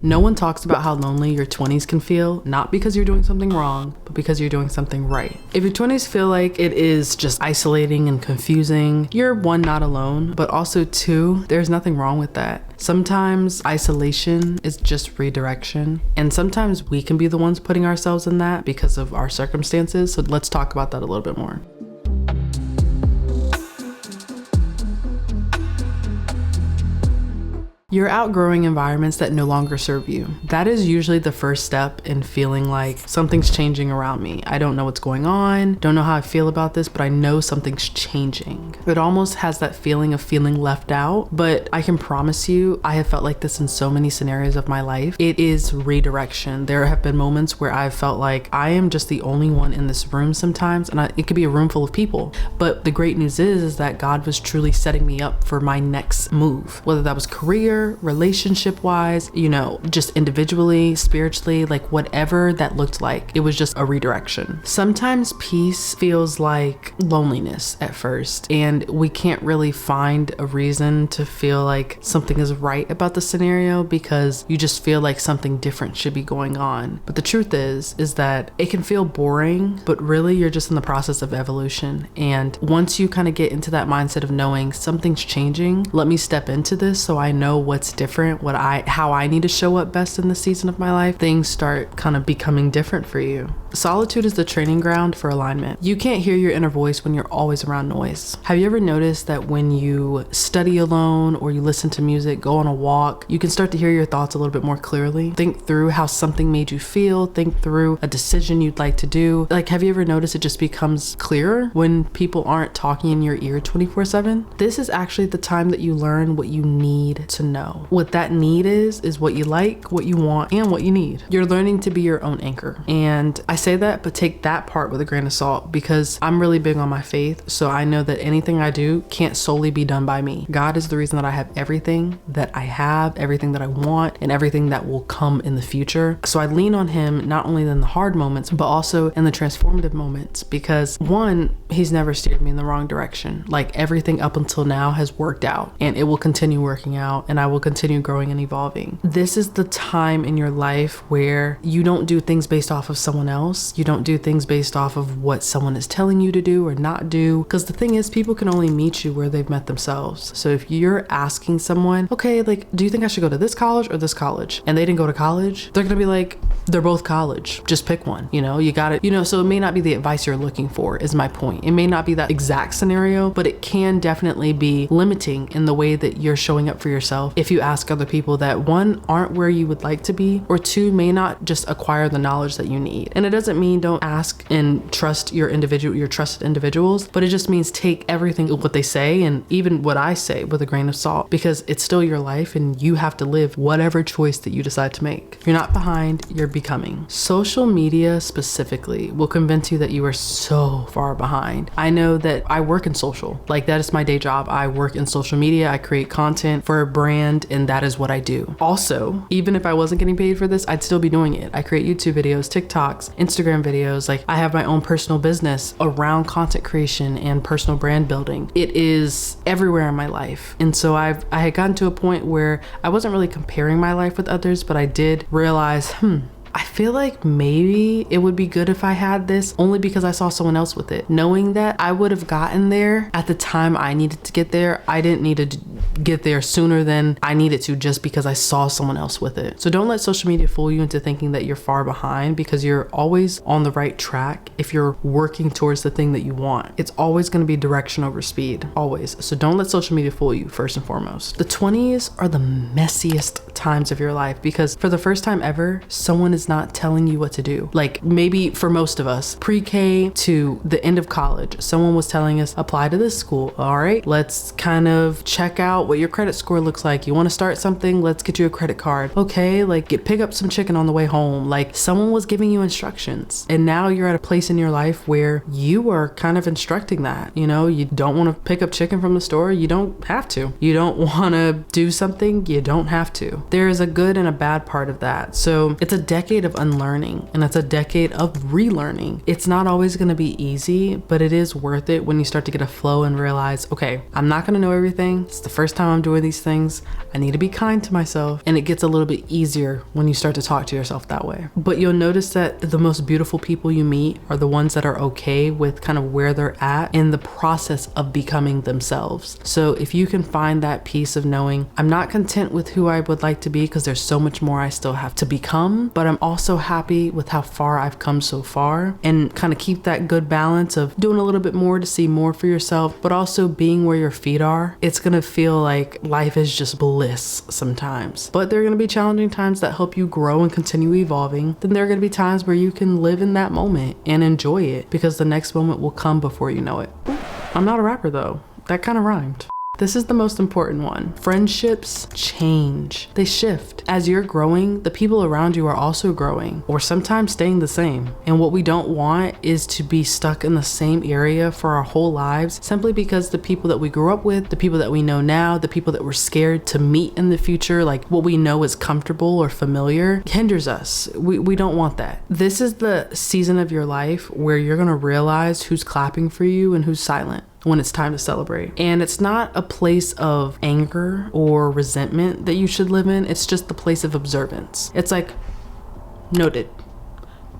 No one talks about how lonely your 20s can feel, not because you're doing something wrong, but because you're doing something right. If your 20s feel like it is just isolating and confusing, you're one, not alone, but also two, there's nothing wrong with that. Sometimes isolation is just redirection, and sometimes we can be the ones putting ourselves in that because of our circumstances. So let's talk about that a little bit more. You're outgrowing environments that no longer serve you. That is usually the first step in feeling like something's changing around me. I don't know what's going on, don't know how I feel about this, but I know something's changing. It almost has that feeling of feeling left out, but I can promise you, I have felt like this in so many scenarios of my life. It is redirection. There have been moments where I've felt like I am just the only one in this room sometimes, and it could be a room full of people. But the great news is that God was truly setting me up for my next move, whether that was career, relationship wise, just individually, spiritually, like whatever that looked like, it was just a redirection. Sometimes peace feels like loneliness at first, and we can't really find a reason to feel like something is right about the scenario because you just feel like something different should be going on. But the truth is that it can feel boring, but really you're just in the process of evolution. And once you kind of get into that mindset of knowing something's changing, let me step into this so I know what's different, how I need to show up best in this season of my life, things start kind of becoming different for you. Solitude is the training ground for alignment. You can't hear your inner voice when you're always around noise. Have you ever noticed that when you study alone or you listen to music, go on a walk, you can start to hear your thoughts a little bit more clearly? Think through how something made you feel, think through a decision you'd like to do. Like, have you ever noticed it just becomes clearer when people aren't talking in your ear 24/7? This is actually the time that you learn what you need to know. What that need is what you like, what you want, and what you need. You're learning to be your own anchor. And I say that, but take that part with a grain of salt because I'm really big on my faith. So I know that anything I do can't solely be done by me. God is the reason that I have everything that I have, everything that I want, and everything that will come in the future. So I lean on him not only in the hard moments, but also in the transformative moments because one, he's never steered me in the wrong direction. Like everything up until now has worked out and it will continue working out and I will continue growing and evolving. This is the time in your life where you don't do things based off of someone else. You don't do things based off of what someone is telling you to do or not do. Because the thing is, people can only meet you where they've met themselves. So if you're asking someone, okay, like, do you think I should go to this college or this college? And they didn't go to college, they're going to be like, they're both college. Just pick one. You got it. So it may not be the advice you're looking for is my point. It may not be that exact scenario, but it can definitely be limiting in the way that you're showing up for yourself. If you ask other people that one, aren't where you would like to be, or two, may not just acquire the knowledge that you need. And it doesn't mean don't ask and trust your trusted individuals, but it just means take everything, what they say, and even what I say with a grain of salt, because it's still your life and you have to live whatever choice that you decide to make. You're not behind, you're becoming. Social media specifically will convince you that you are so far behind. I know that I work in social, like that is my day job. I work in social media, I create content for a brand, and that is what I do. Also, even if I wasn't getting paid for this, I'd still be doing it. I create YouTube videos, TikToks, Instagram videos. Like I have my own personal business around content creation and personal brand building. It is everywhere in my life. And so I had gotten to a point where I wasn't really comparing my life with others, but I did realize, I feel like maybe it would be good if I had this only because I saw someone else with it. Knowing that I would have gotten there at the time I needed to get there. I didn't need to get there sooner than I needed to just because I saw someone else with it. So don't let social media fool you into thinking that you're far behind because you're always on the right track if you're working towards the thing that you want. It's always going to be direction over speed, always. So don't let social media fool you first and foremost. The 20s are the messiest times of your life because for the first time ever, someone is not telling you what to do. Like maybe for most of us, pre-K to the end of college, someone was telling us, apply to this school. All right, let's kind of check out what your credit score looks like. You want to start something? Let's get you a credit card. Okay, like pick up some chicken on the way home. Like someone was giving you instructions. And now you're at a place in your life where you are kind of instructing that. You don't want to pick up chicken from the store. You don't have to. You don't want to do something. You don't have to. There is a good and a bad part of that. So it's a decade decade of unlearning, and it's a decade of relearning. It's not always going to be easy, but it is worth it when you start to get a flow and realize, okay, I'm not going to know everything. It's the first time I'm doing these things. I need to be kind to myself. And it gets a little bit easier when you start to talk to yourself that way. But you'll notice that the most beautiful people you meet are the ones that are okay with kind of where they're at in the process of becoming themselves. So if you can find that piece of knowing, I'm not content with who I would like to be because there's so much more I still have to become, but I'm also happy with how far I've come so far, and kind of keep that good balance of doing a little bit more to see more for yourself, but also being where your feet are. It's gonna feel like life is just bliss sometimes, but there are gonna be challenging times that help you grow and continue evolving. Then there are gonna be times where you can live in that moment and enjoy it, because the next moment will come before you know it. I'm not a rapper though. That kind of rhymed. This is the most important one. Friendships change. They shift. As you're growing, the people around you are also growing, or sometimes staying the same. And what we don't want is to be stuck in the same area for our whole lives, simply because the people that we grew up with, the people that we know now, the people that we're scared to meet in the future, like what we know is comfortable or familiar, hinders us. We don't want that. This is the season of your life where you're gonna realize who's clapping for you and who's silent when it's time to celebrate. And it's not a place of anger or resentment that you should live in. It's just the place of observance. It's like, noted.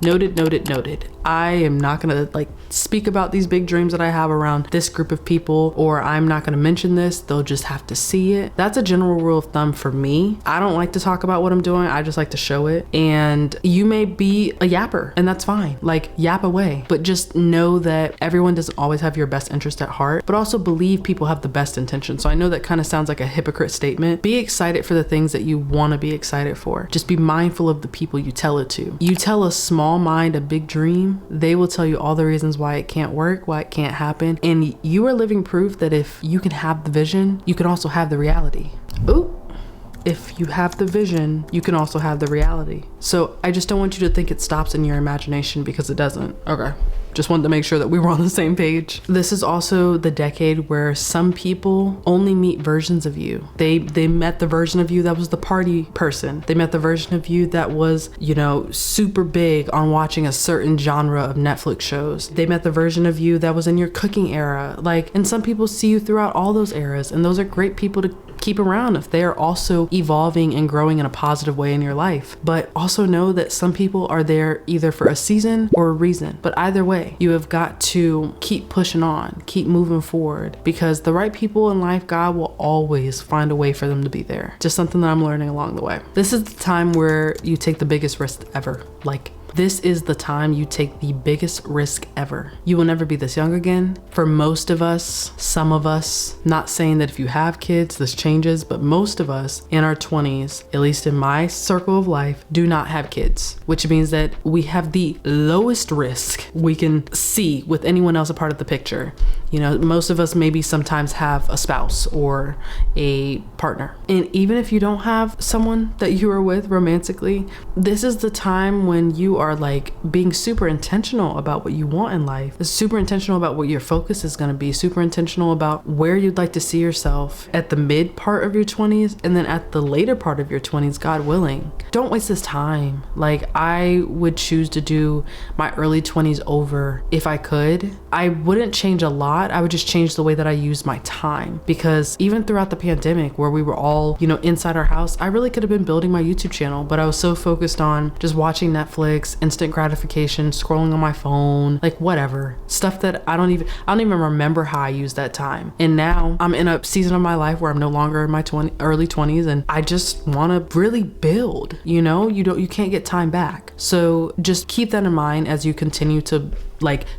Noted, noted, noted. I am not gonna speak about these big dreams that I have around this group of people, or I'm not gonna mention this, they'll just have to see it. That's a general rule of thumb for me. I don't like to talk about what I'm doing, I just like to show it. And you may be a yapper, and that's fine. Yap away. But just know that everyone doesn't always have your best interest at heart, but also believe people have the best intention. So I know that kind of sounds like a hypocrite statement. Be excited for the things that you wanna be excited for. Just be mindful of the people you tell it to. You tell a small mind a big dream, they will tell you all the reasons why it can't work, why it can't happen. And you are living proof that if you can have the vision, you can also have the reality. Ooh. If you have the vision, you can also have the reality. So I just don't want you to think it stops in your imagination, because it doesn't. Okay. Just wanted to make sure that we were on the same page. This is also the decade where some people only meet versions of you. They met the version of you that was the party person. They met the version of you that was, super big on watching a certain genre of Netflix shows. They met the version of you that was in your cooking era. And some people see you throughout all those eras, and those are great people to keep around if they are also evolving and growing in a positive way in your life. But also know that some people are there either for a season or a reason. But either way, you have got to keep pushing on, keep moving forward, because the right people in life, God will always find a way for them to be there. Just something that I'm learning along the way. This is the time where you take the biggest risk ever. This is the time you take the biggest risk ever. You will never be this young again. For most of us, some of us, not saying that if you have kids, this changes, but most of us in our 20s, at least in my circle of life, do not have kids, which means that we have the lowest risk we can see with anyone else a part of the picture. Most of us maybe sometimes have a spouse or a partner. And even if you don't have someone that you are with romantically, this is the time when you are being super intentional about what you want in life. It's super intentional about what your focus is going to be, super intentional about where you'd like to see yourself at the mid part of your 20s, and then at the later part of your 20s, God willing. Don't waste this time. I would choose to do my early 20s over if I could. I wouldn't change a lot. I would just change the way that I use my time, because even throughout the pandemic where we were all, inside our house, I really could have been building my YouTube channel, but I was so focused on just watching Netflix, instant gratification, scrolling on my phone, whatever stuff that I don't even remember how I used that time. And now I'm in a season of my life where I'm no longer in my early 20s, and I just want to really build. You can't get time back. So just keep that in mind as you continue to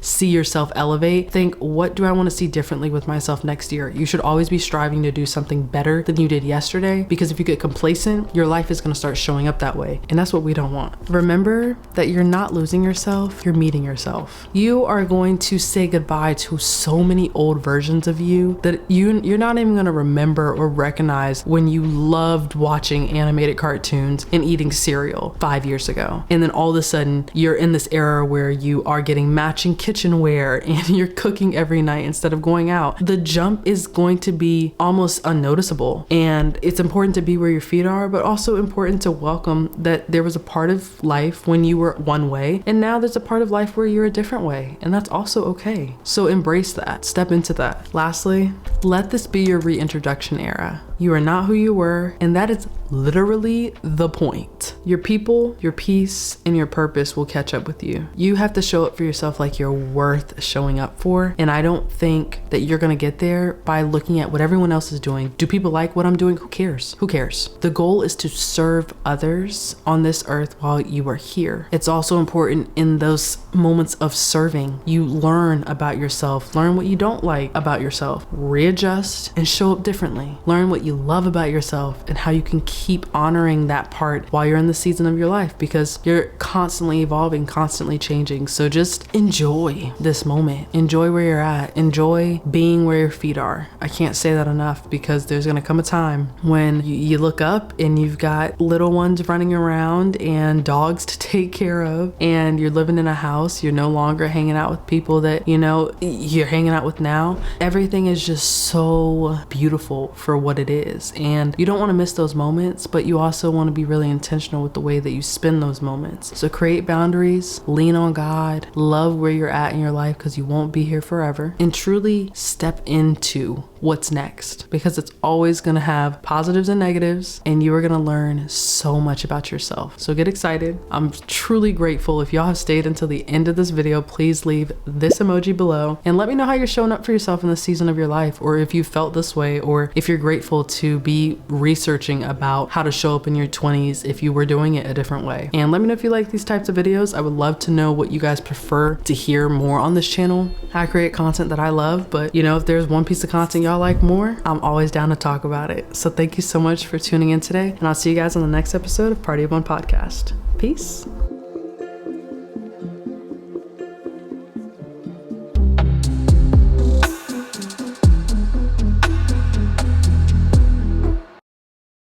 see yourself elevate. Think, what do I want to see differently with myself next year? You should always be striving to do something better than you did yesterday, because if you get complacent, your life is going to start showing up that way. And that's what we don't want. Remember that you're not losing yourself, you're meeting yourself. You are going to say goodbye to so many old versions of you that you're not even going to remember or recognize when you loved watching animated cartoons and eating cereal 5 years ago. And then all of a sudden you're in this era where you are getting mashed matching kitchenware and you're cooking every night instead of going out, the jump is going to be almost unnoticeable. And it's important to be where your feet are, but also important to welcome that there was a part of life when you were one way, and now there's a part of life where you're a different way, and that's also okay. So embrace that, step into that. Lastly, let this be your reintroduction era. You are not who you were, and that is literally the point. Your people, your peace, and your purpose will catch up with you. You have to show up for yourself like you're worth showing up for, and I don't think that you're gonna get there by looking at what everyone else is doing. Do people like what I'm doing? Who cares? Who cares? The goal is to serve others on this earth while you are here. It's also important in those moments of serving, you learn about yourself, learn what you don't like about yourself, readjust, and show up differently. Learn what you love about yourself and how you can keep honoring that part while you're in the season of your life, because you're constantly evolving, constantly changing. So just enjoy this moment. Enjoy where you're at. Enjoy being where your feet are. I can't say that enough, because there's gonna come a time when you look up and you've got little ones running around and dogs to take care of, and you're living in a house. You're no longer hanging out with people that you're hanging out with now. Everything is just so beautiful for what it is, and you don't want to miss those moments, but you also want to be really intentional with the way that you spend those moments. So create boundaries, lean on God, love where you're at in your life, because you won't be here forever, and truly step into what's next, because it's always going to have positives and negatives, and you are going to learn so much about yourself. So get excited. I'm truly grateful. If y'all have stayed until the end of this video, please leave this emoji below and let me know how you're showing up for yourself in this season of your life, or if you felt this way, or if you're grateful to be researching about how to show up in your 20s if you were doing it a different way. And let me know if you like these types of videos. I would love to know what you guys prefer to hear more on this channel. I create content that I love, but if there's one piece of content y'all like more, I'm always down to talk about it. So thank you so much for tuning in today, and I'll see you guys on the next episode of Party of One Podcast. Peace.